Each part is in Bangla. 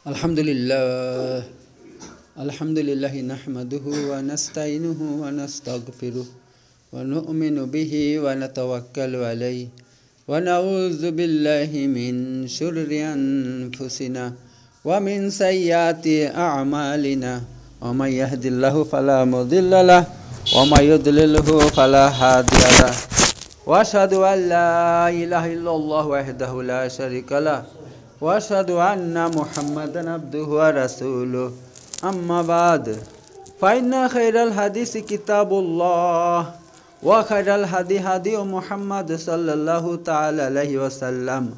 Alhamdulillah, Alhamdulillahi nahmaduhu wa nasta'inuhu wa nastaghfiruh wa nu'minu bihi wa natawakkalu alayhi wa na'udzu billahi min syurri anfusina wa min sayyiati a'malina wa may yahdihillahu fala mudilla lahu wa may yudlilhu fala hadiya lahu wa asyhadu an la ilaha illallah wahdahu la syarika lahu wa asyhadu anna Muhammadan abduhu wa rasuluh. Amma ba'd. Fa inna khairal hadisi kitabullah wa khairal hadi Muhammad sallallahu ta'ala alaihi wasallam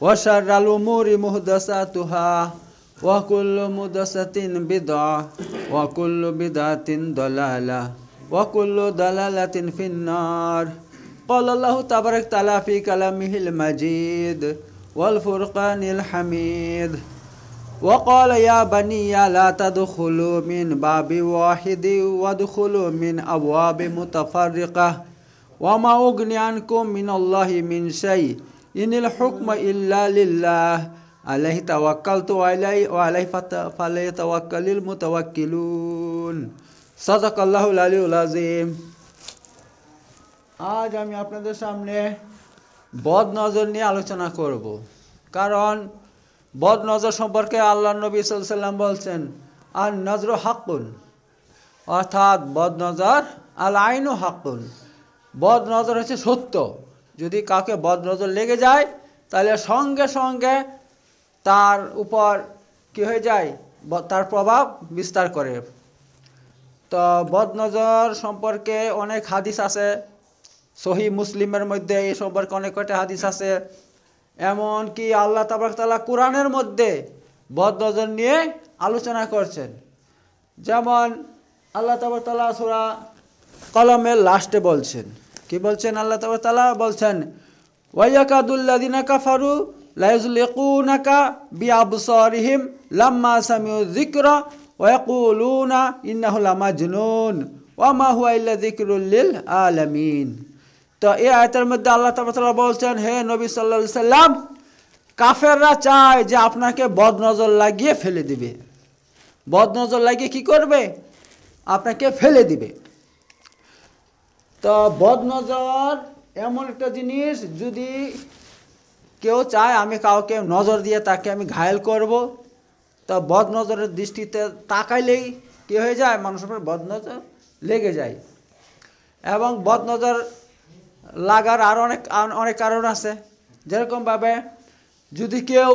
wa syarrul umuri muhdatsatuha wa kullu muhdatsatin bid'ah wa kullu bid'atin dalalah wa kullu dalalatin finnar. Qala Allah tabarak ta'ala fi kalamihil majid wal furqanil hamid wa qala ya bani la tadkhulu min babi wahidi wadkhulu min abwabi mutafarriqah wa ma ughni ankum min Allahi min syai inil hukma illa lillah alaihi tawakkaltu wa alaihi falyatawakkalul mutawakkilun. Sadaqallahul aliyyul azim. আজ আমি আপনাদের সামনে বদ নজর নিয়ে আলোচনা করব, কারণ বদ নজর সম্পর্কে আল্লাহর নবী সাল্লাল্লাহু আলাইহি ওয়াসাল্লাম বলছেন আর নজরু হাক্কুন, অর্থাৎ বদ নজর আল আইনু হাক্কুন, বদ নজর হচ্ছে সত্য। যদি কাউকে বদ নজর লেগে যায় তাহলে সঙ্গে সঙ্গে তার উপর কি হয়ে যায়, তার প্রভাব বিস্তার করে। তো বদ নজর সম্পর্কে অনেক হাদিস আছে, সহি মুসলিমের মধ্যে এই সম্পর্কে অনেক কয়টা হাদিস আছে। এমন কি আল্লাহ তাবারক তাআলা কোরআনের মধ্যে বদ নজর নিয়ে আলোচনা করছেন। যেমন আল্লাহ তাবারক তাআলা সূরা কলমের লাস্টে বলছেন, কি বলছেন? আল্লাহ তাবারক তাআলা বলছেন ওয়া ইয়াকাদুল্লাযিনা কাফারু লা ইউযলিকুনাকা বিআবসারিহিম লাম্মা সামিউ যিকরা ওয়া ইয়াকুলুনা ইন্নাহু লামাজনুন ওয়া মা হুয়া ইল্লা যিকরুল লিল আলামিন। তো এই আয়াতের মধ্যে আল্লাহ তাআলা বলছেন, হে নবী সাল্লাল্লাহু আলাইহি সাল্লাম, কাফেররা চায় যে আপনাকে বদনজর লাগিয়ে ফেলে দিবে। বদনজর লাগিয়ে কি করবে? আপনাকে ফেলে দিবে। তো বদনজর এমন একটা জিনিস, যদি কেউ চায় আমি কাউকে নজর দিয়ে তাকে আমি ঘায়েল করব, তো বদনজরের দৃষ্টিতে তাকাইলেই কি হয়ে যায়, মানুষের উপর বদনজর লেগে যায়। এবং বদনজর লাগার আর অনেক কারণ আছে। যেরকমভাবে যদি কেউ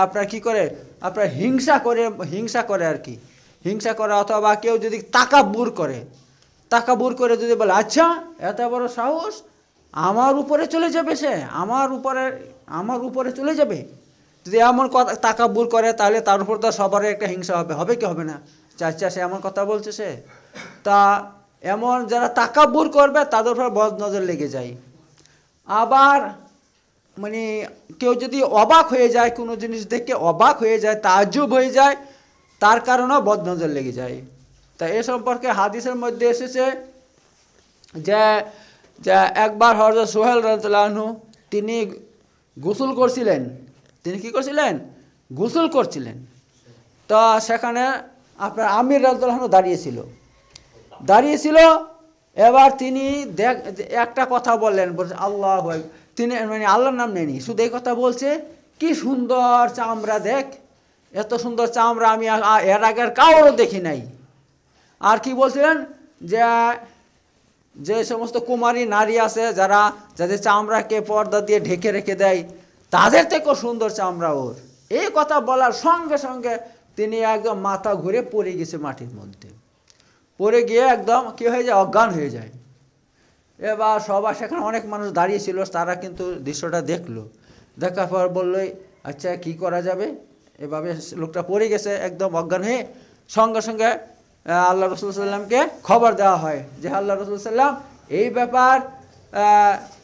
আপনার কি করে, আপনার হিংসা করে আর কি, হিংসা করে, অথবা কেউ যদি তাকাব্বুর করে যদি বলে আচ্ছা এত বড় সাহস, আমার উপরে চলে যাবে সে, আমার উপরে চলে যাবে, যদি এমন কথা তাকাব্বুর করে তাহলে তার উপর তো সবার একটা হিংসা হবে কি হবে না? আচ্ছা সে এমন কথা বলছে সে, তা এমন যারা তাকাব্বুর করবে তাদের উপর বদ নজর লেগে যায়। আবার কেউ যদি অবাক হয়ে যায়, কোনো জিনিস দেখে অবাক হয়ে যায়, তাজ্জুব হয়ে যায়, তার কারণেও বদ নজর লেগে যায়। তা এ সম্পর্কে হাদিসের মধ্যে এসেছে যে একবার হযরত সোহেল রাদিয়াল্লাহু আনহু তিনি গোসল করছিলেন। তিনি কি করছিলেন? গোসল করছিলেন। তো সেখানে আপনার আমির রাদিয়াল্লাহু আনহু দাঁড়িয়েছিল। এবার তিনি একটা কথা বললেন, বলছে আল্লাহ, তিনি আল্লাহর নাম নেয়নি, শুধু এই কথা বলছে, কি সুন্দর চামড়া, দেখ এত সুন্দর চামড়া আমি এর আগের কাউরও দেখি নাই। আর কি বলছিলেন, যে সমস্ত কুমারী নারী আছে যাদের চামড়াকে পর্দা দিয়ে ঢেকে রেখে দেয়, তাদের থেকেও সুন্দর চামড়া ওর। এই কথা বলার সঙ্গে সঙ্গে তিনি একদম মাথা ঘুরে পড়ে গেছে মাটির মধ্যে, পড়ে গিয়ে একদম কি হয়ে যায়, অজ্ঞান হয়ে যায়। এবার সবার সেখানে অনেক মানুষ দাঁড়িয়ে ছিল, তারা কিন্তু দৃশ্যটা দেখার পর বললো আচ্ছা কি করা যাবে, এভাবে লোকটা পড়ে গেছে একদম অজ্ঞান হয়ে। সঙ্গে সঙ্গে আল্লাহ রাসূল সাল্লাল্লাহু আলাইহি ওয়াসাল্লামকে খবর দেওয়া হয় যে আল্লাহ রাসূল সাল্লাম এই ব্যাপার।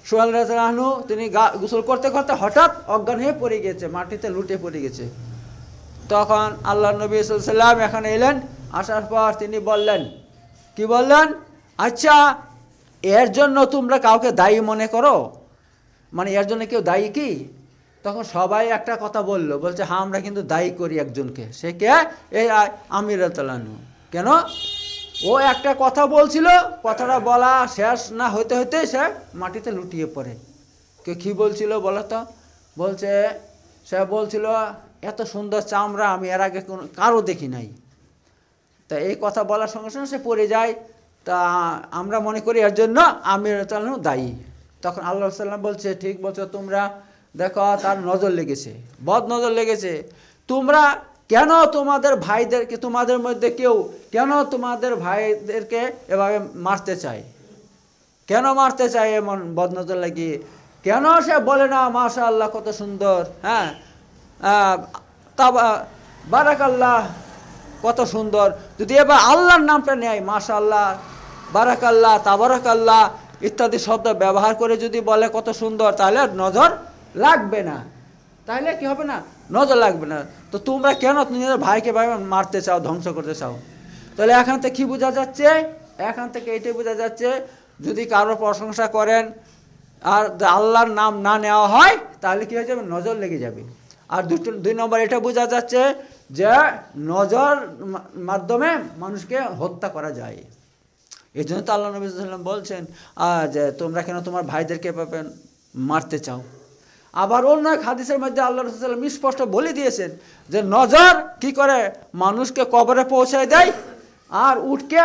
সোহেল রাদিয়াল্লাহু আনহু তিনি গোসল করতে করতে হঠাৎ অজ্ঞান হয়ে পড়ে গেছে, মাটিতে লুটে পড়ে গেছে। তখন আল্লাহ নবী সাল্লাল্লাহু আলাইহি ওয়াসাল্লাম এখানে এলেন, আসার পর তিনি বললেন, কি বললেন, আচ্ছা এর জন্য তোমরা কাউকে দায়ী মনে করো? এর জন্য কেউ দায়ী কি? তখন সবাই একটা কথা বললো, বলছে হ্যাঁ আমরা কিন্তু দায়ী করি একজনকে। সে কে? এই আমির রাদিয়াল্লাহু আনহু। কেন? ও একটা কথা বলছিল, কথাটা বলা শেষ না হইতে হইতে সে মাটিতে লুটিয়ে পড়ে। কে কী বলছিল বলো তো? বলছে, সে বলছিল এত সুন্দর চামড়া আমি এর আগে কোনো কারো দেখি নাই। তা এই কথা বলার সঙ্গে সঙ্গে সে পড়ে যায়। তা আমরা মনে করি এর জন্য আমির রাদিয়াল্লাহু আনহু দায়ী। তখন আল্লাহ সাল্লাম বলছে, ঠিক বলছো তোমরা, দেখো তার নজর লেগেছে, বদ নজর লেগেছে। তোমরা কেন তোমাদের ভাইদেরকে, তোমাদের মধ্যে কেউ কেন তোমাদের ভাইদেরকে এভাবে মারতে চায়? কেন মারতে চায় এমন বদনজর লাগিয়ে? কেন সে বলে না মাশাআল্লাহ কত সুন্দর, হ্যাঁ বারাকাল্লাহ কত সুন্দর? যদি এবার আল্লাহর নামটা নেয়, মাশাআল্লাহ, বারাকাল্লাহ, তাবারাকাল্লাহ ইত্যাদি শব্দ ব্যবহার করে যদি বলে কত সুন্দর, তাহলে নজর লাগবে না। তাহলে কি হবে না? নজর লাগবে না। তো তোমরা কেন নিজেদের ভাইকে ভাই মারতে চাও, ধ্বংস করতে চাও? তাহলে এখান থেকে কী বোঝা যাচ্ছে? এখান থেকে এইটাই বোঝা যাচ্ছে, যদি কারো প্রশংসা করেন আর আল্লাহর নাম না নেওয়া হয়, তাহলে কী হয়ে যাবে? নজর লেগে যাবে। আর দুই নম্বর এটা বোঝা যাচ্ছে যে নজর মাধ্যমে মানুষকে হত্যা করা যায়। এই জন্য তো আল্লাহ নবী সাল্লাল্লাহু আলাইহি ওয়াসাল্লাম বলছেন যে তোমরা কেন তোমার ভাইদেরকে মারতে চাও। আবার অন্য এক হাদিসের মধ্যে আল্লাহ রাসূল সাল্লাল্লাহু আলাইহি ওয়াসাল্লাম স্পষ্ট বলে দিয়েছেন যে নজর কি করে? মানুষকে কবরে পৌঁছায় দেয় আর উটকে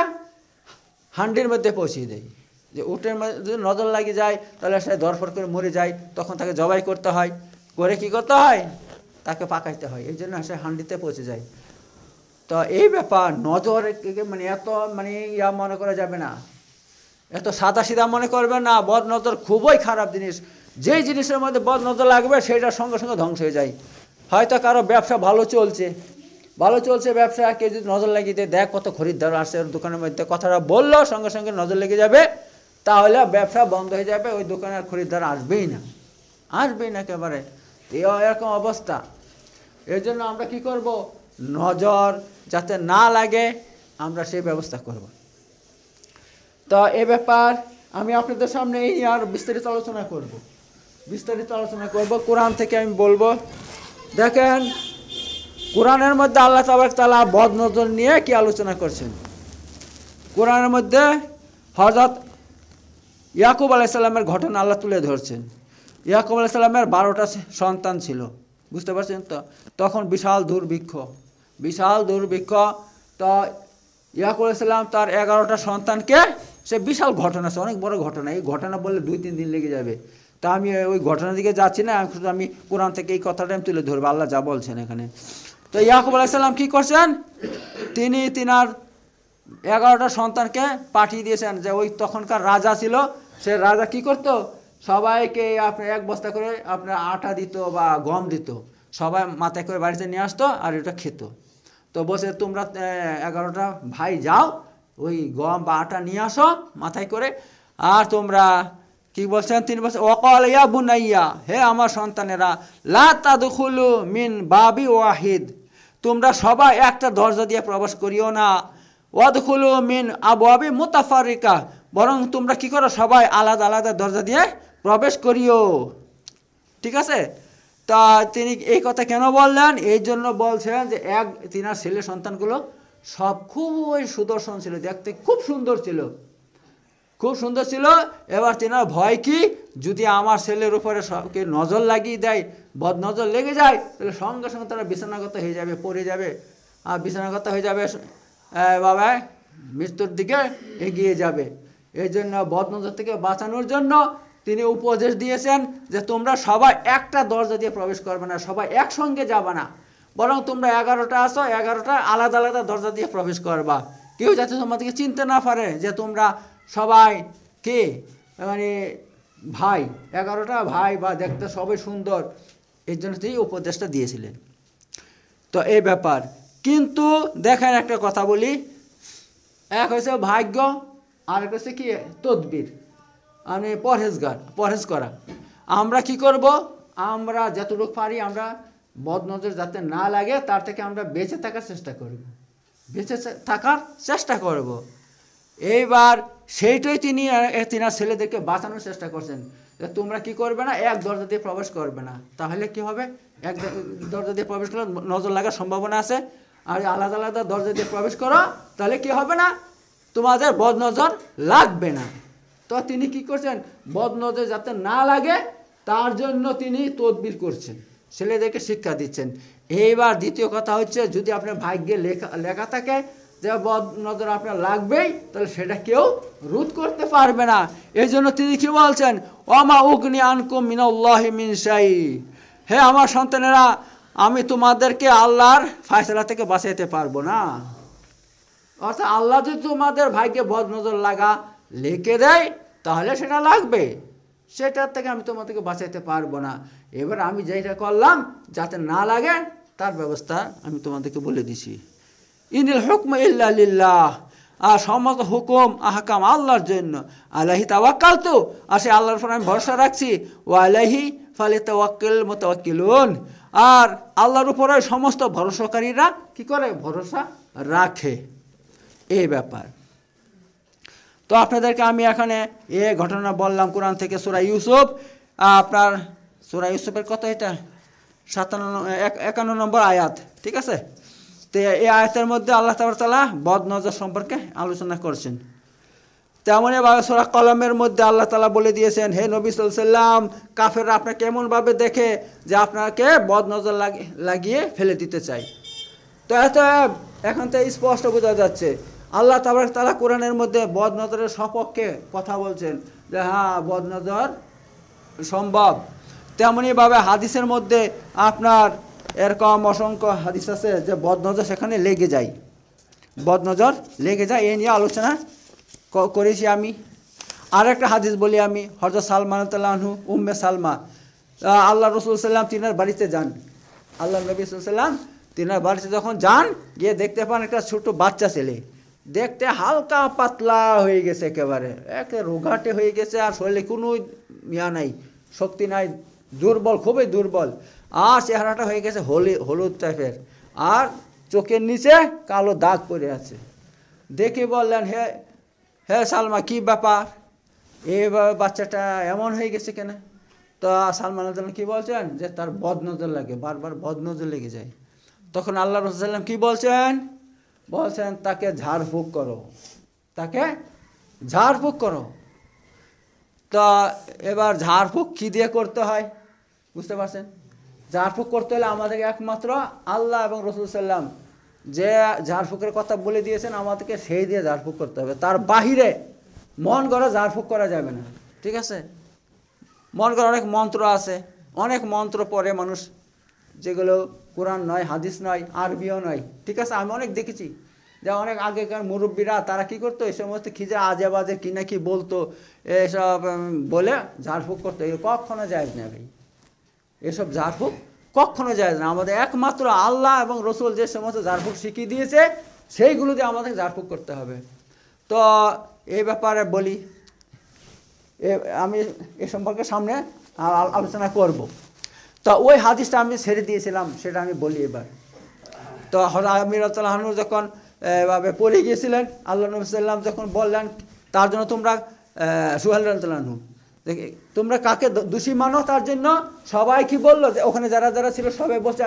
হান্ডির মধ্যে পৌঁছিয়ে দেয়। যে উটের মধ্যে যদি নজর লাগে যায়, তাহলে সে দরফর করে মরে যায়, তখন তাকে জবাই করতে হয়, করে কি করতে হয়? তাকে পাকাইতে হয়, এই জন্য সে হান্ডিতে পৌঁছে যায়। তো এই ব্যাপার নজর মানে এত মানে ইয়া মনে করা যাবে না, এত সাদা সিধা মনে করবে না। বদ নজর খুবই খারাপ জিনিস। যেই জিনিসের মধ্যে বদ নজর লাগবে সেটার সঙ্গে সঙ্গে ধ্বংস হয়ে যায়। হয়তো কারো ব্যবসা ভালো চলছে ব্যবসা, কেউ যদি নজর লাগিয়ে দেয়, দেখ কত খরিদ্দার আসছে ওর দোকানের মধ্যে, কথাটা বললো সঙ্গে সঙ্গে নজর লেগে যাবে, তাহলে ব্যবসা বন্ধ হয়ে যাবে, ওই দোকানের খরিদ্দার আসবেই না একেবারে। এরকম অবস্থা। এর জন্য আমরা কি করব? নজর যাতে না লাগে আমরা সেই ব্যবস্থা করব। তো এ ব্যাপার আমি আপনাদের সামনে এই আর বিস্তারিত আলোচনা করব। কোরআন থেকে আমি বলবো। দেখেন কোরআনের মধ্যে আল্লাহ তাবারক তাআলা বদ নজর নিয়ে কি আলোচনা করছেন। কোরআনের মধ্যে হযরত ইয়াকুব আলাইহিস সালামের ঘটনা আল্লাহ তুলে ধরছেন। ইয়াকুব আলাইহিস সালামের 12টা সন্তান ছিল, বুঝতে পারছেন তো? তখন বিশাল দুর্ভিক্ষ। তো ইয়াকুব আলাইহিস সালাম তার 11টা সন্তানকে, সে বিশাল ঘটনা, আছে অনেক বড় ঘটনা, এই ঘটনা বললে 2-3 দিন লেগে যাবে। তা আমি ওই ঘটনার দিকে যাচ্ছি না, আমি কোরআন থেকে এই কথাটা আমি তুলে ধরবো, আল্লাহ যা বলছেন এখানে। তো ইয়াকুব আলাইহিস সালাম কী করছেন? তিনি তিনার 11টা সন্তানকে পাঠিয়ে দিয়েছেন। যে ওই তখনকার রাজা ছিল, সে রাজা কি করতো? সবাইকে আপনার 1 বস্তা করে আপনার আটা দিত বা গম দিত, সবাই মাথায় করে বাড়িতে নিয়ে আসতো আর এটা খেত। তো বসে তোমরা 11টা ভাই যাও, ওই গম বা আটা নিয়ে আসো মাথায় করে, আর তোমরা কি বলছেন? 3 বছর ওয়াকাল ইয়া বুনাইয়া, হে আমার সন্তানেরা, লা তাদখুলু মিন বাবি ওয়াহিদ, তোমরা সবাই একটা দরজা দিয়ে প্রবেশ করিও না, ওয়াদখুলু মিন আবওয়াবি মুতাফারিকা, বরং তোমরা কি করো? সবাই আলাদা আলাদা দরজা দিয়ে প্রবেশ করিও। ঠিক আছে? তা তিনি এই কথা কেন বললেন? এই জন্য বলছেন যে তিনার ছেলে সন্তানগুলো সব খুবই সুদর্শন ছিল, দেখতে খুব সুন্দর ছিল। এবার তিনার ভয় কি, যদি আমার ছেলের উপরে সবকে নজর লাগিয়ে দেয়, বদ নজর লেগে যায়, তাহলে সঙ্গে সঙ্গে তারা বিছানাগত হয়ে যাবে, পড়ে যাবে, আর বিছানাগত হয়ে যাবে, বাবা মৃত্যুর দিকে এগিয়ে যাবে। এই জন্য বদ নজর থেকে বাঁচানোর জন্য তিনি উপদেশ দিয়েছেন যে তোমরা সবাই একটা দরজা দিয়ে প্রবেশ করবে না, সবাই একসঙ্গে যাবে না, বরং তোমরা 11টা আসো, 11টা আলাদা আলাদা দরজা দিয়ে প্রবেশ করবা, কেউ যাতে তোমাদেরকে চিনতে না পারে যে তোমরা সবাই কে, মানে ভাই, 11টা ভাই বা দেখতে সবাই সুন্দর। এই জন্য তিনি উপদেশটা দিয়েছিলেন। তো এই ব্যাপার। কিন্তু দেখেন একটা কথা বলি, এক হচ্ছে ভাগ্য, আর একটা হচ্ছে কি তদবির, মানে পরহেজ করা। আমরা কি করব? আমরা যতটুকু পারি আমরা বদ নজর যাতে না লাগে তার থেকে আমরা বেঁচে থাকার চেষ্টা করব। এইবার সেইটাই তিনার ছেলেদেরকে বাঁচানোর চেষ্টা করছেন। তোমরা কি করবে না, এক দরজা দিয়ে প্রবেশ করবে না। তাহলে কি হবে, এক দরজা দিয়ে প্রবেশ করলে নজর লাগার সম্ভাবনা আছে। আর আলাদা আলাদা দরজা দিয়ে প্রবেশ করো, তাহলে কি হবে না, তোমাদের বদ নজর লাগবে না। তো তিনি কি করছেন, বদ নজর যাতে না লাগে তার জন্য তিনি তদবির করছেন, ছেলেদেরকে শিক্ষা দিচ্ছেন। এইবার দ্বিতীয় কথা হচ্ছে, যদি আপনার ভাগ্যে লেখা থাকে যে বদ নজর আপনার লাগবেই, তাহলে সেটা কেউ রোধ করতে পারবে না। এই জন্য তিনি কি বলছেন, ওমা উগনি আনকুম মিনাল্লাহি মিন শাই, হে আমার সন্তানেরা, আমি তোমাদেরকে আল্লাহর ফায়সালা থেকে বাঁচাইতে পারবো না। অর্থাৎ আল্লাহ যদি তোমাদের ভাগ্যে বদ নজর লাগা লিখে দেয়, তাহলে সেটা লাগবে, সেটার থেকে আমি তোমাদেরকে বাঁচাইতে পারবো না। এবার আমি যেটা করলাম যাতে না লাগে তার ব্যবস্থা আমি তোমাদেরকে বলে দিছি। ইনিল হুকম ইল্লা লিল্লাহ, আর সমস্ত হুকুম আহকাম আল্লাহর জন্য। আলাইহি তাওয়াক্কালতু, আর সে আল্লাহর উপর আমি ভরসা রাখছি। ওয়া আলাইহি ফালিতাওয়াক্কাল মুতাওয়াক্কিলুন, আর আল্লাহর উপরে সমস্ত ভরসাকারীরা কি করে, ভরসা রাখে। এই ব্যাপার। তো আপনাদেরকে আমি এখানে এ ঘটনা বললাম কোরআন থেকে, সূরা ইউসুফ, আপনার সূরা ইউসুফের কত, এটা 51 নম্বর আয়াত, ঠিক আছে। তো এই আয়াতের মধ্যে আল্লাহ তাআলা বদ নজর সম্পর্কে আলোচনা করছেন। তেমনইভাবে সূরা কলমের মধ্যে আল্লাহ তাআলা বলে দিয়েছেন, হে নবী সাল্লাল্লাহু আলাইহি ওয়াসাল্লাম, কাফেররা আপনাকে কেমনভাবে দেখে যে আপনাকে বদ নজর লাগিয়ে ফেলে দিতে চায়। তো এখন তো স্পষ্ট বোঝা যাচ্ছে আল্লাহ তাআলা কোরআনের মধ্যে বদ নজরের সপক্ষে কথা বলছেন, যে হ্যাঁ বদ নজর সম্ভব। তেমনইভাবে হাদিসের মধ্যে আপনার এরকম অসংখ্য হাদিস আছে যে বদ নজর সেখানে লেগে যায়, বদ নজর লেগে যায়। এই নিয়ে আলোচনা করেছি আমি। আর একটা হাদিস বলি আমি, হযরত সালমান রাদিয়াল্লাহু আনহু, উম্মে সালমা, আল্লাহ রাসূল সাল্লাল্লাহু আলাইহি ওয়াসাল্লাম তিনার বাড়িতে যান। আল্লাহ নবী সাল্লাল্লাহু আলাইহি ওয়াসাল্লাম তিনার বাড়িতে যখন যান, গিয়ে দেখতে পান একটা ছোট বাচ্চা ছেলে, দেখতে হালকা পাতলা হয়ে গেছে, একেবারে রোগাটে হয়ে গেছে, আর শরীরে কোনো ইয়া নাই, শক্তি নাই, দুর্বল, খুবই দুর্বল। আর চেহারাটা হয়ে গেছে হলুদ টাইপের, আর চোখের নিচে কালো দাগ পড়ে আছে। দেখে বললেন, হে হে সালমা, কি ব্যাপার, এইভাবে বাচ্চাটা এমন হয়ে গেছে কেন? তো সালমান কি বলছেন, যে তার বদ নজর লাগে, বারবার বদ নজর লেগে যায়। তখন আল্লাহ রাসূল সাল্লাল্লাহু আলাইহি ওয়াসাল্লাম কি বলছেন, তাকে ঝাড়ফুঁক করো, তাকে ঝাড়ফুঁক করো। তো এবার ঝাড়ফুঁক কী দিয়ে করতে হয় বুঝতে পারছেন? ঝাড়ফুঁক করতে হলে আমাদেরকে একমাত্র আল্লাহ এবং রাসূল সাল্লাম যে ঝাড়ফুঁকের কথা বলে দিয়েছেন, আমাদেরকে সেই দিয়ে ঝাড়ফুঁক করতে হবে। তার বাহিরে মন করে ঝাড়ফুঁক করা যাবে না, ঠিক আছে? মন করে অনেক মন্ত্র আছে, অনেক মন্ত্র পড়ে মানুষ, যেগুলো কোরআন নয়, হাদিস নয়, আরবিও নয়, ঠিক আছে? আমি অনেক দেখেছি যে অনেক আগেকার মুরব্বীরা তারা কী করতো, এই সমস্ত খিজে আজে বাজে কি না কি বলতো, এসব বলে ঝাড়ফুঁক করতো। এগুলো কখনো জায়েজ না ভাই, এসব ঝাড়ফুঁক কখনো জায়েজ না। আমাদের একমাত্র আল্লাহ এবং রসুল যে সমস্ত ঝাড়ফুঁক শিখিয়ে দিয়েছে, সেইগুলো দিয়ে আমাদের ঝাড়ফুঁক করতে হবে। তো এই ব্যাপারে বলি, আমি এ সম্পর্কে সামনে আলোচনা করব। তো ওই হাদিসটা আমি ছেড়ে দিয়েছিলাম, সেটা আমি বলি এবার। তো আমির রাদিয়াল্লাহু আনহু যখন এভাবে পড়ে গিয়েছিলেন, আল্লাহ নবী সাল্লাল্লাহু আলাইহি ওয়াসাল্লাম যখন বললেন তার জন্য তোমরা সুহাইল রাদিয়াল্লাহু আনহু, তোমরা কাকে দোষী মানো, তার জন্য সবাই কি বললো, যে ওখানে যারা যারা ছিল সবাই বলছে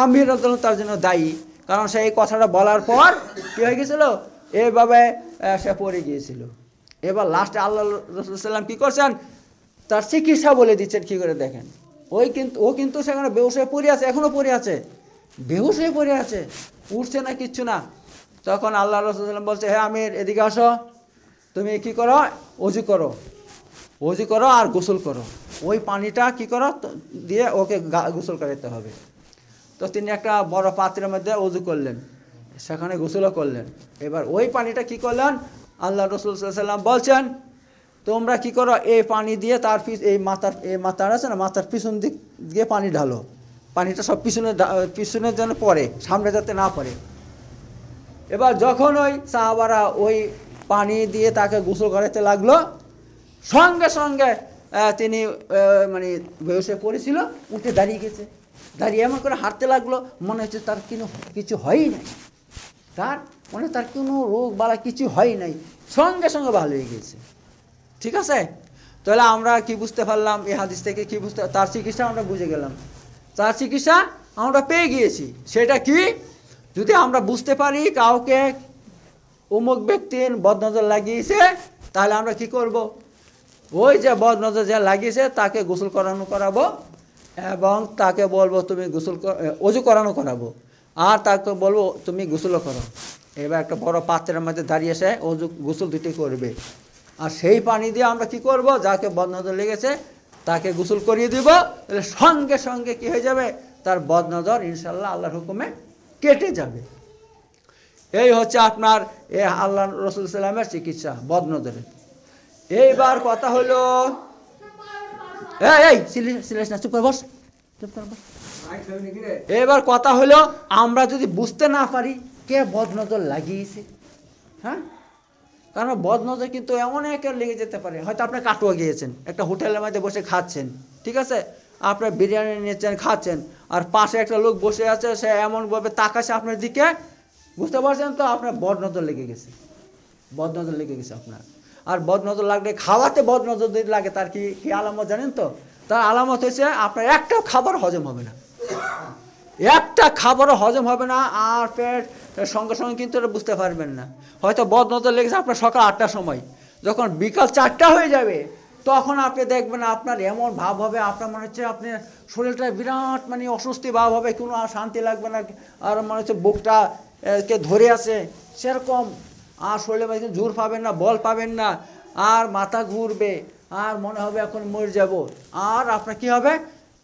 আমির রাদিয়াল্লাহু তার জন্য দায়ী, কারণ সে এই কথাটা বলার পর কী হয়ে গেছিল, এইভাবে সে পড়ে গিয়েছিল। এবার লাস্টে আল্লাহ রাসূল সাল্লাল্লাহু কী করছেন, তার চিকিৎসা বলে দিচ্ছেন কী করে, দেখেন। ও কিন্তু সেখানে বেহুশ হয়ে পড়ে আছে, এখনও পড়ে আছে, বেহুশ হয়ে পড়ে আছে, উঠছে না, কিচ্ছু না। তখন আল্লাহ রাসূল সাল্লাল্লাহু আলাইহি ওয়াসাল্লাম বলছে, হে আমির, এদিকে আসো, তুমি কি করো, অজু করো আর গোসল করো, ওই পানিটা কি করো দিয়ে ওকে গোসল করাতে হবে। তো তিনি একটা বড় পাত্রের মধ্যে অজু করলেন, সেখানে গোসলও করলেন। এবার ওই পানিটা কি করলেন, আল্লাহ রাসূল সাল্লাল্লাহু আলাইহি ওয়াসাল্লাম বলছেন, তোমরা কি করো, এই পানি দিয়ে তার এই মাথার আছে না, মাথার পিছন দিক দিয়ে পানি ঢালো, পানিটা সব পিছনের যেন পড়ে, সামনে যাতে না পড়ে। এবার যখন ওই সাহাবারা ওই পানি দিয়ে তাকে গোসল করাতে লাগলো, সঙ্গে সঙ্গে তিনি মানে বেহুশ হয়ে পড়েছিল, উঠে দাঁড়িয়ে গেছে, দাঁড়িয়ে এমন করে হাঁটতে লাগলো, মনে হচ্ছে তার কিছু হয়ই নাই, তার কোনো রোগ বালা কিছু হয় নাই, সঙ্গে সঙ্গে ভালো হয়ে গেছে, ঠিক আছে? তাহলে আমরা কি বুঝতে পারলাম এই হাদিস থেকে? কি বুঝতে, তার চিকিৎসা আমরা বুঝে গেলাম, তার চিকিৎসা আমরা পেয়ে গিয়েছি। সেটা কি? যদি আমরা বুঝতে পারি কাউকে অমুক ব্যক্তির বদনজর লাগিয়েছে, তাহলে আমরা কি করব? ওই যে বদনজর যে লাগিয়েছে তাকে গোসল করাবো, এবং তাকে বলবো তুমি অজু করাবো, আর তাকে বলবো তুমি গোসলও করো। এবার একটা বড় পাত্রের মধ্যে দাঁড়িয়ে এসে গোসল দুটি করবে, আর সেই পানি দিয়ে আমরা কি করব? যাকে বদনজর লেগেছে তাকে গোসল করিয়ে দিব। তাহলে সঙ্গে সঙ্গে কি হয়ে যাবে? তার বদনজর ইনশাল্লাহ আল্লাহর হুকুমে কেটে যাবে। এই হচ্ছে আপনার আল্লাহ রসুল সাল্লামের চিকিৎসা বদনজরের। এইবার কথা হলো, এই সিলেস না, চুপ করে বস, চুপ করে বস। এবার কথা হলো, আমরা যদি বুঝতে না পারি কে বদনজর লাগিয়েছে, হ্যাঁ, কারণ বদনজর কিন্তু এমন একের লেগে যেতে পারে। হয়তো আপনি কাটুয়া গিয়েছেন, একটা হোটেলের মধ্যে বসে খাচ্ছেন, ঠিক আছে, আপনার বিরিয়ানি নিয়েছেন খাচ্ছেন, আর পাশে একটা লোক বসে আছে, সে এমনভাবে তাকাচ্ছে আপনার দিকে, বুঝতে পারছেন তো আপনার বদনজর লেগে গেছে, বদনজর লেগে গেছে আপনার। আর বদনজর লাগলে, খাওয়াতে বদনজর যদি লাগে, তার কি আলামত জানেন তো? তার আলামত হচ্ছে আপনার একটা খাবার হজম হবে না, একটা খাবারও হজম হবে না, আর পেট সঙ্গে সঙ্গে কিন্তু এটা বুঝতে পারবেন না। হয়তো বদনজর লেগেছে আপনার সকাল 8টার সময়, যখন বিকাল 4টা হয়ে যাবে তখন আপনি দেখবেন আপনার এমন ভাব হবে, আপনার মনে হচ্ছে আপনি শরীরটা বিরাট মানে অস্বস্তি ভাব হবে, কোনো আর শান্তি লাগবে না, আর মনে হচ্ছে বুকটা কে ধরে আছে সেরকম, আর শরীরে মধ্যে জোর পাবেন না, বল পাবেন না, আর মাথা ঘুরবে, আর মনে হবে এখন মরে যাব, আর আপনার কি হবে?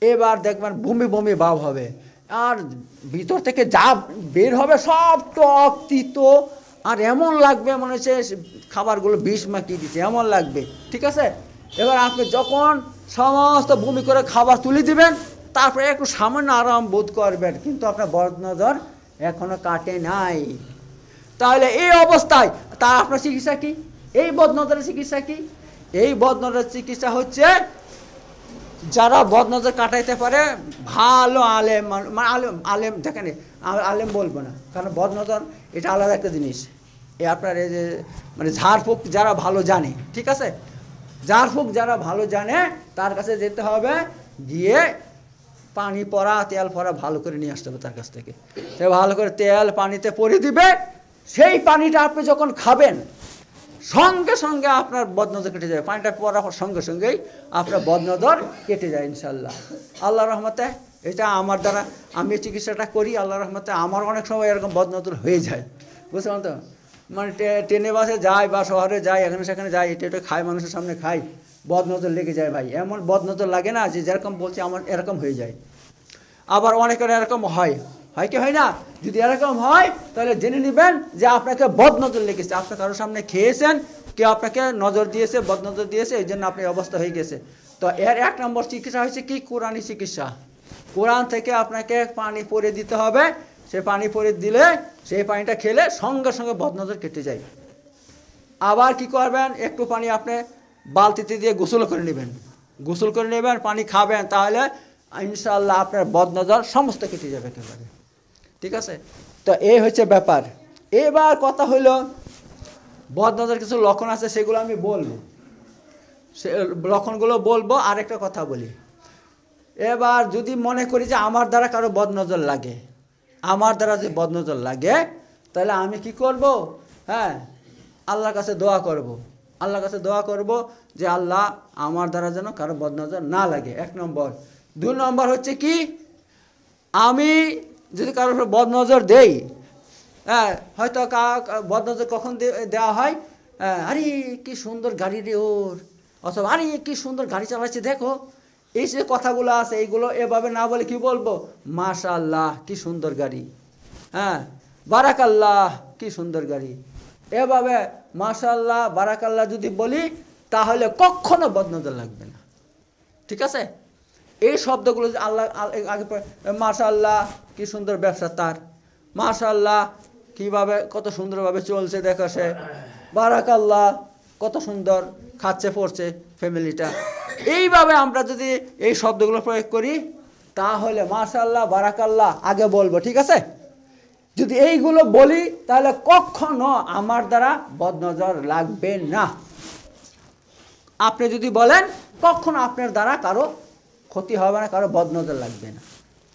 এবার দেখবেন বমি বমি ভাব হবে, আর ভিতর থেকে যা বের হবে সব টক তিতো, আর এমন লাগবে মনে হচ্ছে খাবারগুলো বিষ মাখিয়ে দিচ্ছে, এমন লাগবে, ঠিক আছে। এবার আপনি যখন সমস্ত বমি করে খাবার তুলে দিবেন, তারপরে একটু সামান্য আরাম বোধ করবেন, কিন্তু আপনার বদনজর এখনো কাটে নাই। তাহলে এই অবস্থায় তার আপনার চিকিৎসা কি? এই বদনজরের চিকিৎসা কি? এই বদনজরের চিকিৎসা হচ্ছে, যারা বদনজর কাটাইতে পারে ভালো আলেম, আলেম দেখেন, আলেম বলবো না, কারণ বদনজর এটা আলাদা একটা জিনিস। আপনার এই যে মানে ঝাড়ফুঁক যারা ভালো জানে, ঠিক আছে, ঝাড়ফুঁক যারা ভালো জানে তার কাছে যেতে হবে, গিয়ে পানি পড়া তেল পড়া ভালো করে নিয়ে আসতে হবে তার কাছ থেকে। সে ভালো করে তেল পানিতে পরে দিবে, সেই পানিটা আপনি যখন খাবেন সঙ্গে সঙ্গে আপনার বদনজর কেটে যায়। পানিটা পড়ার সঙ্গে সঙ্গেই আপনার বদনজর কেটে যায় ইনশাল্লাহ, আল্লাহ রহমতে। এটা আমার দ্বারা, আমি চিকিৎসাটা করি, আল্লাহ রহমতে আমার অনেক সময় এরকম বদনজর হয়ে যায়, বুঝতে পারেন তো। মানে ট্রেনে বাসে যাই বা শহরে যাই, এখানে সেখানে যাই, এটা এটা খাই, মানুষের সামনে খাই, বদনজর লেগে যায় ভাই, এমন বদনজর লাগে না যে যেরকম বলছি আমার এরকম হয়ে যায়। আবার অনেকের এরকম হয় কি হয় না? যদি এরকম হয় তাহলে জেনে নেবেন যে আপনাকে বদনজর লেগেছে, আপনি কারোর সামনে খেয়েছেন, কেউ আপনাকে নজর দিয়েছে, বদনজর দিয়েছে, এই জন্য আপনার অবস্থা হয়ে গেছে। তো এর 1 নম্বর চিকিৎসা হয়েছে কি? কোরআনি চিকিৎসা। কোরআন থেকে আপনাকে পানি পরে দিতে হবে, সে পানি পরে দিলে সেই পানিটা খেলে সঙ্গে সঙ্গে বদনজর কেটে যায়। আবার কি করবেন? একটু পানি আপনি বালতিতে দিয়ে গোসল করে নেবেন, গোসল করে নেবেন, পানি খাবেন, তাহলে ইনশাআল্লাহ আপনার বদনজর সমস্ত কেটে যাবে একেবারে, ঠিক আছে। তো এই হচ্ছে ব্যাপার। এবার কথা হলো, বদনজর কিছু লক্ষণ আছে, সেগুলো আমি বলবো, সে লক্ষণগুলো বলবো। আরেকটা কথা বলি, এবার যদি মনে করি যে আমার দ্বারা কারো বদনজর লাগে, আমার দ্বারা যদি বদনজর লাগে, তাহলে আমি কি করব? হ্যাঁ, আল্লাহর কাছে দোয়া করব, আল্লাহর কাছে দোয়া করব যে আল্লাহ আমার দ্বারা যেন কারো বদনজর না লাগে, 1 নম্বর। 2 নম্বর হচ্ছে কি, আমি যদি কারোর বদনজর দেই, হ্যাঁ, হয়তো বদনজর কখন দেওয়া হয়? আরে কি সুন্দর গাড়ি রে ওর, অথবা আরে কি সুন্দর গাড়ি চালাচ্ছে দেখো, এই যে কথাগুলো আছে, এইগুলো এভাবে না বলে কি বলবো? মাশাআল্লাহ কি সুন্দর গাড়ি, হ্যাঁ, বারাকাল্লাহ কি সুন্দর গাড়ি, এভাবে মাশাআল্লাহ বারাকাল্লাহ যদি বলি, তাহলে কখনো বদনজর লাগবে না, ঠিক আছে। এই শব্দগুলো আল্লাহ আগে মাশাআল্লাহ কি সুন্দর ব্যবসা তার, মাশাআল্লাহ কীভাবে কত সুন্দরভাবে চলছে দেখো সে, বারাকাল্লাহ কত সুন্দর খাচ্ছে পড়ছে ফ্যামিলিটা, এইভাবে আমরা যদি এই শব্দগুলো প্রয়োগ করি, তাহলে মাশাআল্লাহ বারাকাল্লাহ আগে বলবো, ঠিক আছে। যদি এইগুলো বলি তাহলে কখনো আমার দ্বারা বদনজর লাগবে না। আপনি যদি বলেন কখনো আপনার দ্বারা কারো ক্ষতি হবে না, কারো বদনজর লাগবে না।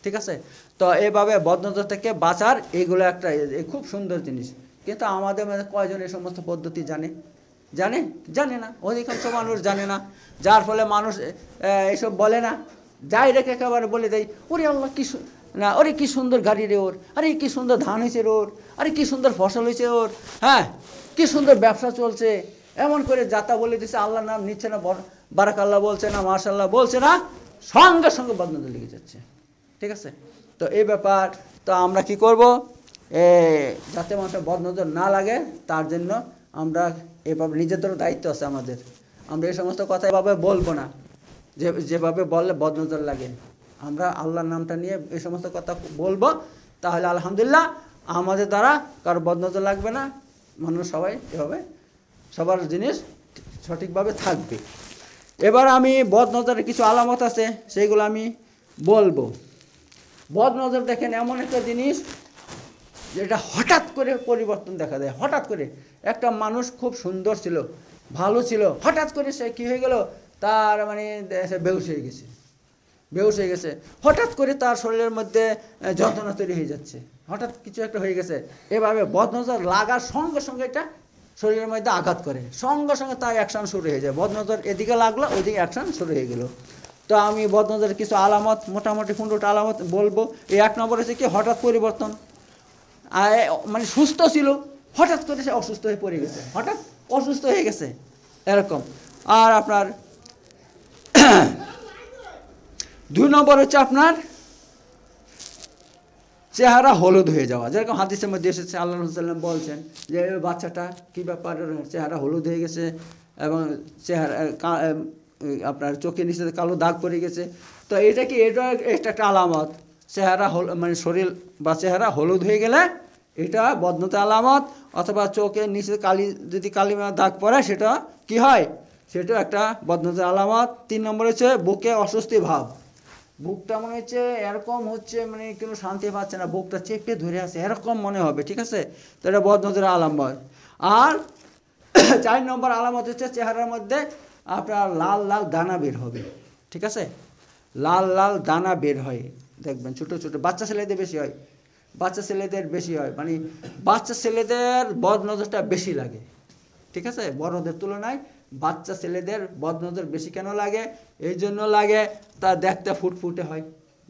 ঠিক আছে? তো এইভাবে বদনজর থেকে বাঁচার এইগুলো একটা খুব সুন্দর জিনিস। কিন্তু আমাদের মধ্যে কয়জন এই সমস্ত পদ্ধতি জানে? জানে? জানে না, অধিকাংশ মানুষ জানে না। যার ফলে মানুষ এসব বলে না, যাই রেখে একেবারে বলে দেয়, ওরে আল্লাহ কি না, ওরে কি সুন্দর গাড়ি রে ওর, আরে কি সুন্দর ধান হয়েছে ওর, আরে কি সুন্দর ফসল হয়েছে ওর, হ্যাঁ কি সুন্দর ব্যবসা চলছে, এমন করে যাতা বলে দিচ্ছে, আল্লাহ নাম নিচ্ছে না, বারাকাল্লাহ বলছে না, মাশাল্লাহ বলছে না, সঙ্গে সঙ্গে বদনজর লেগে যাচ্ছে। ঠিক আছে? তো এই ব্যাপার, তো আমরা কি করব, যাতে মানুষের বদনজর না লাগে তার জন্য আমরা এভাবে নিজেদেরও দায়িত্ব আছে আমাদের। আমরা এই সমস্ত কথা এভাবে বলবো না, যেভাবে বললে বদনজর লাগে। আমরা আল্লাহর নামটা নিয়ে এই সমস্ত কথা বলবো, তাহলে আলহামদুলিল্লাহ আমাদের দ্বারা কারো বদনজর লাগবে না, মানুষ সবাই এভাবে সবার জিনিস সঠিকভাবে থাকবে। এবার আমি বদনজরের কিছু আলামত আছে সেইগুলো আমি বলবো। বদনজর দেখেন এমন একটা জিনিস যেটা হঠাৎ করে পরিবর্তন দেখা দেয়। হঠাৎ করে একটা মানুষ খুব সুন্দর ছিল, ভালো ছিল, হঠাৎ করে সে কী হয়ে গেল, তার মানে সে বেহুশ হয়ে গেছে, বেহুশ হয়ে গেছে। হঠাৎ করে তার শরীরের মধ্যে যন্ত্রণা তৈরি হয়ে যাচ্ছে, হঠাৎ কিছু একটা হয়ে গেছে। এভাবে বদনজর লাগার সঙ্গে সঙ্গে এটা শরীরের মধ্যে আঘাত করে, সঙ্গে সঙ্গে তার অ্যাকশান শুরু হয়ে যায়। বদনজর এদিকে লাগলো, ওইদিকে অ্যাকশান শুরু হয়ে গেল। তো আমি বদনজরের কিছু আলামত, মোটামুটি 15টা আলামত বলবো। এই 1 নম্বর হচ্ছে কি, হঠাৎ পরিবর্তন। মানে সুস্থ ছিল, হঠাৎ করে সে অসুস্থ হয়ে পড়ে গেছে, হঠাৎ অসুস্থ হয়ে গেছে, এরকম। আর আপনার 2 নম্বর হচ্ছে আপনার চেহারা হলুদ হয়ে যাওয়া। যেরকম হাদিসের মধ্যে এসেছে, আল্লাহ সাল্লাম বলছেন যে বাচ্চাটা কী ব্যাপার, চেহারা হলুদ হয়ে গেছে এবং চেহারা আপনার চোখের নিচে কালো দাগ পড়ে গেছে। তো এটা কি, এটা একটা আলামত। চেহারা মানে শরীর বা চেহারা হলুদ হয়ে গেলে এটা বদনজরের আলামত। অথবা চোখের নিচে যদি কালিমা দাগ পড়ে, সেটা কি হয়, সেটা একটা বদনজরের আলামত। 3 নম্বর হচ্ছে বুকে অস্বস্তি ভাব। বুকটা মনে হচ্ছে এরকম হচ্ছে, মানে কোনো শান্তি পাচ্ছে না, বুকটা চেপে ধরে আছে এরকম মনে হবে। ঠিক আছে? তো এটা বদনজরের আলামত। আর 4 নম্বর আলামত হচ্ছে চেহারার মধ্যে আপনার লাল লাল দানা বের হবে। ঠিক আছে? লাল লাল দানা বের হয়, দেখবেন ছোটো ছোটো। বাচ্চা ছেলেদের বেশি হয়, বাচ্চা ছেলেদের বেশি হয়, মানে বাচ্চা ছেলেদের বদনজরটা বেশি লাগে। ঠিক আছে? বড়দের তুলনায় বাচ্চা ছেলেদের বদনজর বেশি কেন লাগে? এই জন্য লাগে, তা দেখতে ফুটফুটে হয়,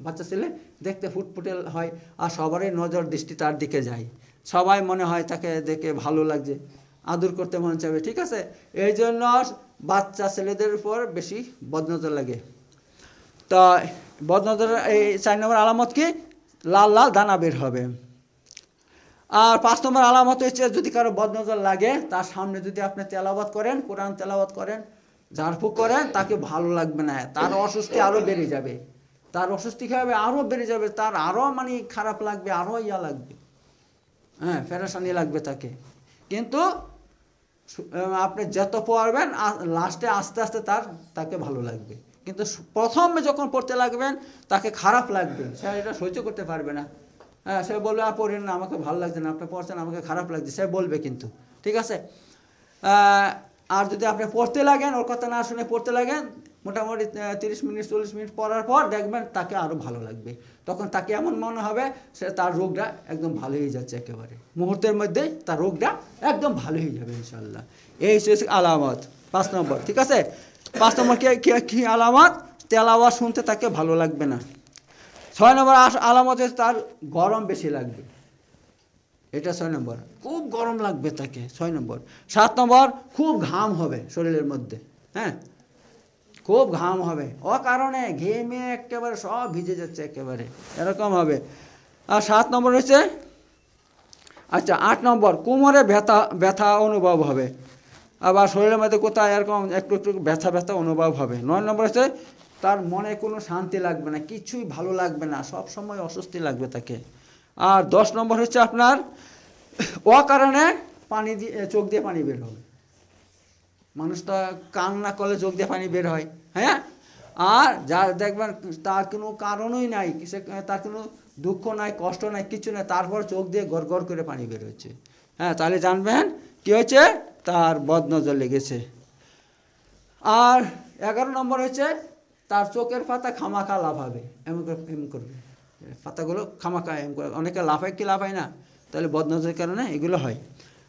বাচ্চা ছেলে দেখতে ফুটফুটে হয়, আর সবারই নজর দৃষ্টি তার দিকে যায়, সবাই মনে হয় তাকে দেখে ভালো লাগছে, আদর করতে মন চাবে। ঠিক আছে? এই জন্য বাচ্চা ছেলেদের উপর বেশি বদনজর লাগে। তো বদনজরের এই 4 নম্বর আলামত কি, লাল লাল দানা বের হবে। আর 5 নম্বর আলামত হচ্ছে, যদি কারো বদনজর লাগে, তার সামনে যদি আপনি তেলাওয়াত করেন, কোরআন তেলাওয়াত করেন, ঝাড়ফুঁক করেন, তাকে ভালো লাগবে না, তার অস্বস্তি আরও বেড়ে যাবে, তার অস্বস্তি হবে আরও বেড়ে যাবে, তার আরও মানে খারাপ লাগবে, আরও ইয়া লাগবে, হ্যাঁ ফেরেশানি লাগবে তাকে। কিন্তু আপনি যত পড়বেন লাস্টে আস্তে আস্তে তাকে ভালো লাগবে। কিন্তু প্রথমে যখন পড়তে লাগবেন তাকে খারাপ লাগবে, সে এটা সহ্য করতে পারবে না। হ্যাঁ, সে বলবে পড়েন না, আমাকে ভালো লাগছে না, আপনি পড়ছেন আমাকে খারাপ লাগছে, সে বলবে কিন্তু। ঠিক আছে? আর যদি আপনি পড়তে লাগেন, ওর কথা না শুনে পড়তে লাগেন, মোটামুটি 30 মিনিট 40 মিনিট পড়ার পর দেখবেন তাকে আরও ভালো লাগবে। তখন তাকে এমন মনে হবে সে তার রোগটা একদম ভালো হয়ে যাচ্ছে, একেবারে মুহূর্তের মধ্যে তার রোগটা একদম ভালো হয়ে যাবে ইনশাল্লাহ। এই হচ্ছে আলামত 5 নম্বর। ঠিক আছে? 5 নম্বর কি আলামত, তেলাওয়াত শুনতে তাকে ভালো লাগবে না। 6 নম্বর আলামত হচ্ছে তার গরম বেশি লাগবে, এটা 6 নম্বর, খুব গরম লাগবে তাকে, 6 নম্বর। 7 নম্বর খুব ঘাম হবে শরীরের মধ্যে, হ্যাঁ খুব ঘাম হবে, ও কারণে ঘেমে একেবারে সব ভিজে যাচ্ছে একেবারে, এরকম হবে। আর 7 নম্বর হচ্ছে, আচ্ছা 8 নম্বর কোমরে ব্যথা অনুভব হবে, আবার শরীরের মধ্যে কোথায় এরকম একটু একটু ব্যথা ব্যথা অনুভব হবে। 9 নম্বর হচ্ছে তার মনে কোনো শান্তি লাগবে না, কিছুই ভালো লাগবে না, সব সময় অস্বস্তি লাগবে তাকে। আর 10 নম্বর হচ্ছে আপনার অকারণে চোখ দিয়ে পানি বের হবে। মানুষ তো কান্না করলে চোখ দিয়ে পানি বের হয়, হ্যাঁ। আর যা দেখবেন তার কোনো কারণই নাই, তার কোনো দুঃখ নাই, কষ্ট নাই, কিছু নাই, তারপর চোখ দিয়ে গড় গড় করে পানি বের হচ্ছে, হ্যাঁ, তাহলে জানবেন কি হয়েছে, তার বদনজর লেগেছে। আর 11 নম্বর হচ্ছে তার চোখের পাতা খামাখা লাফাবে, এমন করবে পাতাগুলো খামাখা এমন করে। অনেকে লাফায় কি লাফায় না, তাহলে বদনজরের কারণে এগুলো হয়।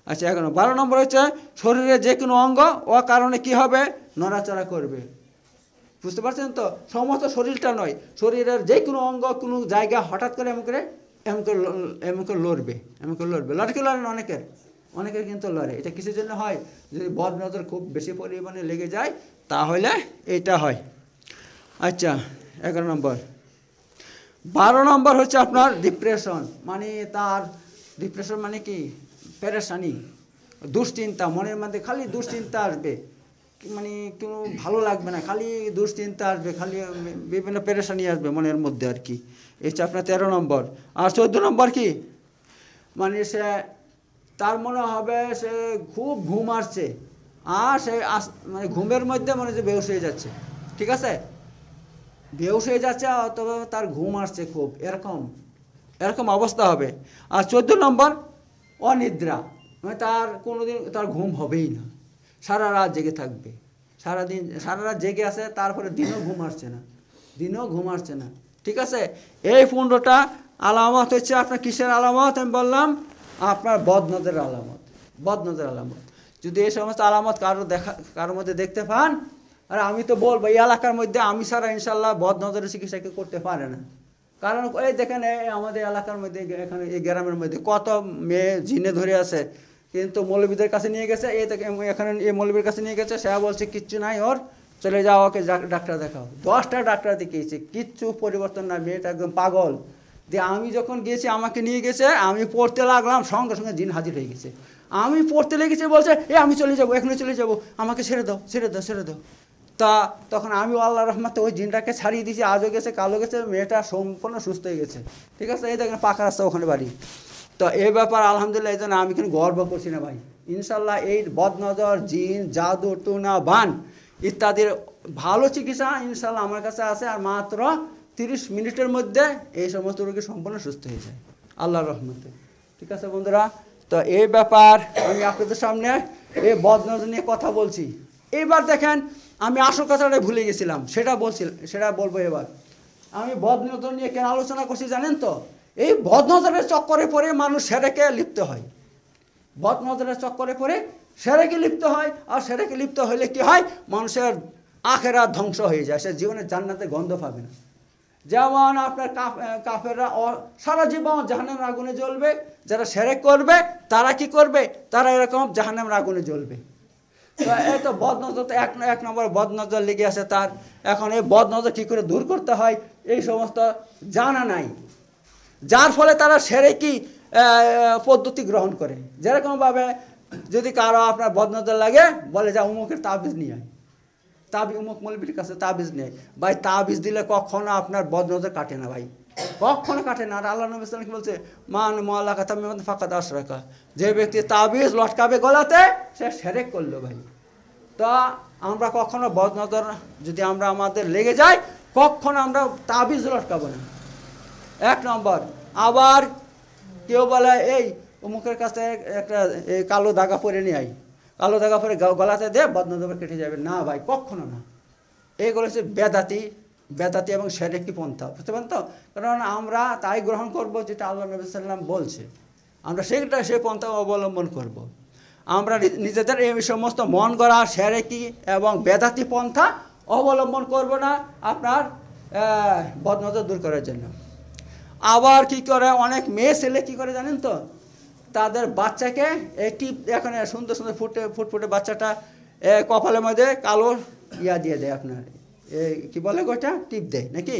আচ্ছা 11। 12 নম্বর হচ্ছে শরীরের যে কোনো অঙ্গ ও কারণে কি হবে, নড়াচড়া করবে। বুঝতে পারছেন তো, সমস্ত শরীরটা নয়, শরীরের যে কোনো অঙ্গ কোনো জায়গা হঠাৎ করে এমন করে লড়বে, এমন করে লড়বে। লড়ে কি লড়ে না অনেকের কিন্তু লড়ে। এটা কিসের জন্য হয়, যদি বদনজর খুব বেশি পরিমাণে লেগে যায় তাহলে এটা হয়। আচ্ছা 11 নম্বর। 12 নম্বর হচ্ছে আপনার ডিপ্রেশন, মানে তার ডিপ্রেশন মানে কি, পেরেশানি, দুশ্চিন্তা, মনের মধ্যে খালি দুশ্চিন্তা আসবে, মানে কোনো ভালো লাগবে না, খালি দুশ্চিন্তা আসবে, খালি বিভিন্ন পেরেশানি আসবে মনের মধ্যে আর কি। এই হচ্ছে আপনার 13 নম্বর। আর 14 নম্বর কি, মানে সে তার মনে হবে সে খুব ঘুম আসছে, আর সে মানে ঘুমের মধ্যে মনে হচ্ছে বেহুশ হয়ে যাচ্ছে, ঠিক আছে, বেহুশ হয়ে যাচ্ছে অথবা তার ঘুম আসছে খুব, এরকম অবস্থা হবে। আর 14 নম্বর অনিদ্রা, মানে তার কোনোদিন তার ঘুম হবেই না, সারা রাত জেগে থাকবে, সারা রাত জেগে আছে, তারপরে দিনও ঘুম আসছে না, ঠিক আছে। এই 15টা আলামত হচ্ছে আপনার কিসের আলামত, আমি বললাম আপনার বদনজরের আলামত। যদি এই সমস্ত আলামত কারোর মধ্যে দেখতে পান, আর আমি তো বলবো এই এলাকার মধ্যে আমি ছাড়া ইনশাল্লাহ বদনজরের চিকিৎসা কেউ করতে পারে না। কারণ এই দেখেন আমাদের এলাকার মধ্যে, এখানে এই গ্রামের মধ্যে কত মেয়ে জিনে ধরে আছে, কিন্তু মৌলবীদের কাছে নিয়ে গেছে, এখানে এই মৌলবীর কাছে নিয়ে গেছে, সে বলছে কিচ্ছু নাই ওর, চলে যাও ওকে ডাক্তার দেখাও। 10টা ডাক্তার দেখিয়েছে, কিচ্ছু পরিবর্তন না, মেয়েটা একদম পাগল। দিয়ে আমি যখন গিয়েছি, আমাকে নিয়ে গেছে, আমি পড়তে লাগলাম, সঙ্গে সঙ্গে জিন হাজির হয়ে গেছে। আমি পড়তে লেগেছি, বলছে আমি চলে যাবো, এখনই চলে যাবো, আমাকে ছেড়ে দাও। তা তখন আমি আল্লাহ রহমতে ওই জিনটাকে ছাড়িয়ে দিয়েছি, আজও গেছে কালো গেছে, মেয়েটা সম্পূর্ণ সুস্থ হয়ে গেছে, ঠিক আছে। এই দেখেন পাকা রাস্তা, ওখানে বাড়ি। তো এই ব্যাপার আলহামদুলিল্লাহ, এই জন্য আমি কিন্তু গর্ব করছি না ভাই, ইনশাল্লাহ এই বদনজর, জিন, জাদু, টুনা, বান ইত্যাদির ভালো চিকিৎসা ইনশাল্লাহ আমার কাছে আছে। আর মাত্র 30 মিনিটের মধ্যে এই সমস্ত রোগী সম্পূর্ণ সুস্থ হয়ে যায় আল্লাহর রহমতে, ঠিক আছে বন্ধুরা। তো এই ব্যাপার আমি আপনাদের সামনে এই বদনজর নিয়ে কথা বলছি। এইবার দেখেন আমি আসল কথাটা ভুলে গেছিলাম, সেটা বলবো এবার। আমি বদনজর নিয়ে কেন আলোচনা করছি জানেন তো, এই বদনজরের চক্করে পড়ে মানুষ সেরেকে লিপ্ত হয়, বদনজরের চক্করে পড়ে সেরেকে লিপ্ত হয়। আর সেরেকে লিপ্ত হলে কি হয়, মানুষের আখেরা ধ্বংস হয়ে যায়, সে জীবনের জান্নাতে গন্ধ পাবে না। যেমন আপনার কাফেররা সারা জীবন জাহান্নামের আগুনে জ্বলবে, যারা সেরেক করবে তারা কি করবে, তারা এরকম জাহান্নামের আগুনে জ্বলবে। তো এই তো বদনজর, তো এক নম্বর বদনজর লেগে আছে তার। এখন এই বদনজর কী করে দূর করতে হয় এই সমস্ত জানা নাই, যার ফলে তারা সেরেকি পদ্ধতি গ্রহণ করে। যেরকমভাবে যদি কারো আপনার বদনজর লাগে, বলে যা উমুকের তাবিজ নিয়ে আয়, উমুক মৌলবীর কাছে তাবিজ নেয় ভাই, তাবিজ দিলে কখনো আপনার বদনজর কাটে না ভাই, কখনো কাটে না। আর আল্লাহ নবী সাল্লাল্লাহু আলাইহি ওয়াসাল্লাম কি বলছে, মান মুআল্লাকা তামিমান ফাকাদ আশরাকা, যে ব্যক্তি তাবিজ লটকাবে গলাতে সে শিরক করলো ভাই। তো আমরা কখনো বদনজর যদি আমাদের লেগে যায়, কখনো আমরা তাবিজ লটকাবো না, 1 নম্বর। আবার কেউ বলে এই অমুকের কাছে একটা কালো দাগা পরে নিয়ে আই, কালো দাগা পরে গলাতে দে, বদনজর কেটে যাবে না ভাই, কখনো না। এইগুলো হচ্ছে বেদাতি এবং শিরকি পন্থা, বুঝতে পারেন তো। কারণ আমরা তাই গ্রহণ করব যেটা আল্লাহ নবী সাল্লাল্লাহু আলাইহি ওয়াসাল্লাম বলছে, আমরা সেই পন্থা অবলম্বন করব। আমরা নিজেদের এই সমস্ত মন গড়া শিরকি এবং বেদাতি পন্থা অবলম্বন করব না আপনার বদনজর দূর করার জন্য। আবার কি করে অনেক মেয়ে ছেলে কি করে জানেন তো, তাদের বাচ্চাকে এই টিপ, এখন সুন্দর সুন্দর ফুটফুটে বাচ্চাটা কপালের মধ্যে কালো দিয়ে দেয়, আপনার কি বলে গোটা টিপ দেয় নাকি,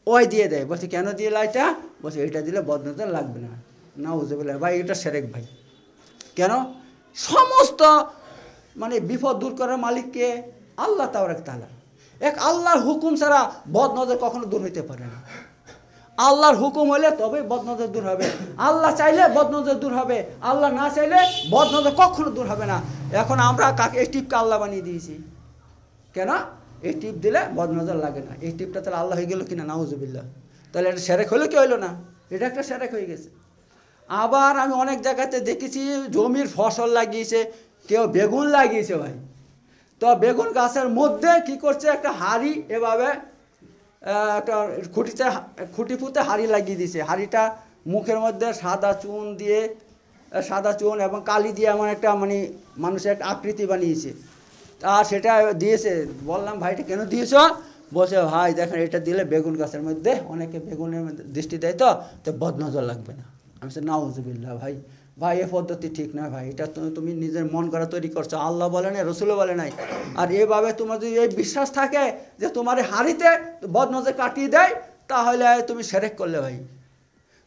ওই দিয়ে দেয়। বলছে কেন দিয়ে লাইটা, বলছে এটা দিলে বদনজর লাগবে না। নাউজুবিল্লাহ ভাই, এটা শিরক ভাই। কেন, সমস্ত মানে বিপদ দূর করার মালিককে আল্লাহ তাআলা, এক আল্লাহর হুকুম ছাড়া বদনজর কখনো দূর হইতে পারে না। আল্লাহর হুকুম হলে তবে বদনজর দূর হবে, আল্লাহ চাইলে বদনজর দূর হবে, আল্লাহ না চাইলে বদনজর কখনো দূর হবে না। এখন আমরা এই টিপকে আল্লাহ বানিয়ে দিয়েছি, কেন, এই টিপ দিলে বদনজর লাগে না। এই টিপটা তাহলে আল্লাহ হয়ে গেল কিনা, নাউজুবিল্লাহ। তাহলে এটা শিরক হলো কি হইলো না, এটা একটা শিরক হয়ে গেছে। আবার আমি অনেক জায়গাতে দেখেছি জমির ফসল লাগিয়েছে, কেউ বেগুন লাগিয়েছে ভাই, তো বেগুন গাছের মধ্যে কি করছে, একটা হাঁড়ি এভাবে একটা খুঁটি পুঁতে হাঁড়ি লাগিয়ে দিয়েছে। হাঁড়িটা মুখের মধ্যে সাদা চুন এবং কালি দিয়ে এমন একটা মানে মানুষের একটা আকৃতি বানিয়েছে। আর সেটা দিয়েছে। বললাম ভাই এটা কেন দিয়েছ? বলছে ভাই দেখেন এটা দিলে বেগুন গাছের মধ্যে অনেকে বেগুনের মধ্যে দৃষ্টি দেয়, তো বদনজর লাগবে না। আমি বলছি নাউজুবিল্লাহ ভাই এ পদ্ধতি ঠিক নয় ভাই, এটা তুমি নিজের মন করা তৈরি করছো, আল্লাহ বলে নাই, রসুলও বলে নাই। আর এভাবে তোমার যদি এই বিশ্বাস থাকে যে তোমার এই হাঁড়িতে বদনজর কাটিয়ে দেয়, তাহলে তুমি শিরক করলে ভাই,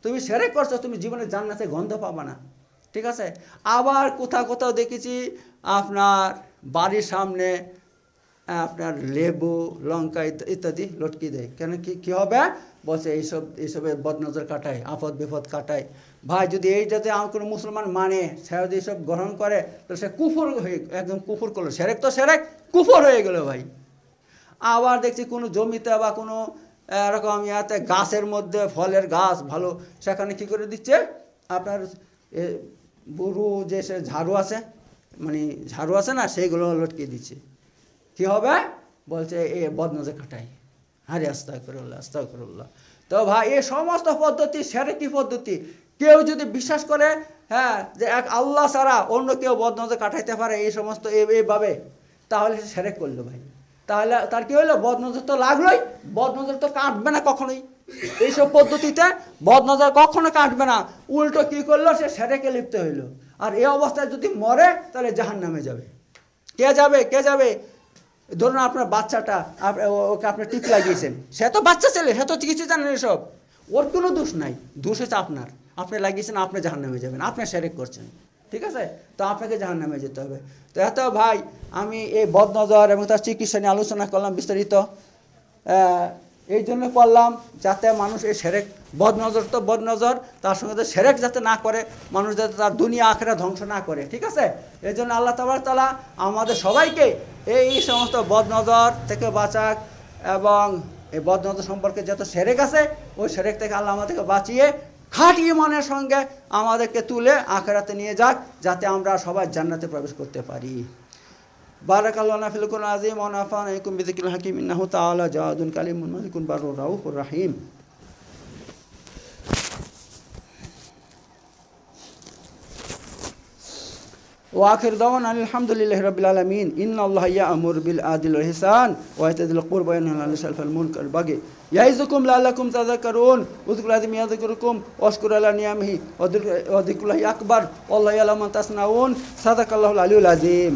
তুমি শিরক করছো, তুমি জীবনে জান্নাতে গন্ধ পাবা না। ঠিক আছে। আবার কোথাও দেখেছি আপনার বাড়ির সামনে আপনার লেবু লঙ্কা ইত্যাদি লটকি দেয়। কেন কি হবে? বলছে এইসবে বদনজর কাটায়, আপদ বিপদ কাটায়। ভাই যদি এই যাতে কোনো মুসলমান মানে, সে যদি এইসব গ্রহণ করে, তো সে কুফর হয়ে একদম কুফর করলো। সেরেক তো সেরেক, কুফর হয়ে গেল ভাই। আবার দেখছি কোনো জমিতে বা কোনো এরকম ইয়াতে গাছের মধ্যে ফলের গাছ ভালো, সেখানে কি করে দিচ্ছে আপনার বুড়ো যে সে ঝাড়ু আছে না, সেইগুলো লটকে দিচ্ছে। কি হবে? বলছে এ বদনজর কাটাই। আরে আস্তাগফিরুল্লাহ। তো ভাই এই সমস্ত পদ্ধতি শিরকি পদ্ধতি। কেউ যদি বিশ্বাস করে যে এক আল্লাহ ছাড়া অন্য কেউ বদনজর কাটাইতে পারে এই সমস্ত এইভাবে, তাহলে সে শিরক করলো ভাই। তাহলে তার কি হলো? বদনজর তো লাগলোই, বদনজর তো কাটবে না কখনোই। এইসব পদ্ধতিতে বদনজর কখনো কাটবে না, উল্টো কি করলো? সে শিরকে লিপ্ত হইলো। আর এই অবস্থায় যদি মরে তাহলে জাহান্নামে যাবে। কে যাবে? ধরুন আপনার বাচ্চাটা, ওকে আপনি টিপ লাগিয়েছেন, সে তো বাচ্চা ছেলে, সে তো কিছু জানেন এসব, ওর কোনো দোষ নাই, দোষ হচ্ছে আপনি লাগিয়েছেন, আপনি জাহান্নামে যাবেন, আপনি শিরক করছেন। ঠিক আছে। তো আপনাকে জাহান্নামে যেতে হবে। তো এত ভাই আমি এই বদনজর এবং তার চিকিৎসা নিয়ে আলোচনা করলাম বিস্তারিত। এই জন্য করলাম যাতে মানুষ এই শিরক, বদনজর তো বদনজর, তার সঙ্গে শিরক যাতে না করে, মানুষ যাতে তার দুনিয়া আখিরাত ধ্বংস না করে। ঠিক আছে। এই জন্য আল্লাহ তাআলা আমাদের সবাইকে এই সমস্ত বদনজর থেকে বাঁচাক, এবং এই বদনজর সম্পর্কে যত শিরক আছে ওই শিরক থেকে আল্লাহ আমাদেরকে বাঁচিয়ে খাঁটি ঈমানের সঙ্গে আমাদেরকে তুলে আখিরাতে নিয়ে যাক, যাতে আমরা সবাই জান্নাতে প্রবেশ করতে পারি। বারাকাল্লাহু লানা ফিল কুরআনিল আযীম ওয়া নাফা'না বিকুম বিযিক্রিল হাকীম ইন্নাহু তাআলা জাওয়াদুন কারীমুন মালিকুন বাররুর রাউফুর রাহিম। وآخر دعوانا الحمد لله رب العالمين إن الله يأمر بالعدل والإحسان وإيتاء ذي القربى وينهى عن الفحشاء والمنكر والبغي يعظكم لعلكم تذكرون اذكروا الله العظيم يذكركم واشكروا على نعمه وذكر الله أكبر والله يعلم ما تصنعون صدق الله العلي العظيم.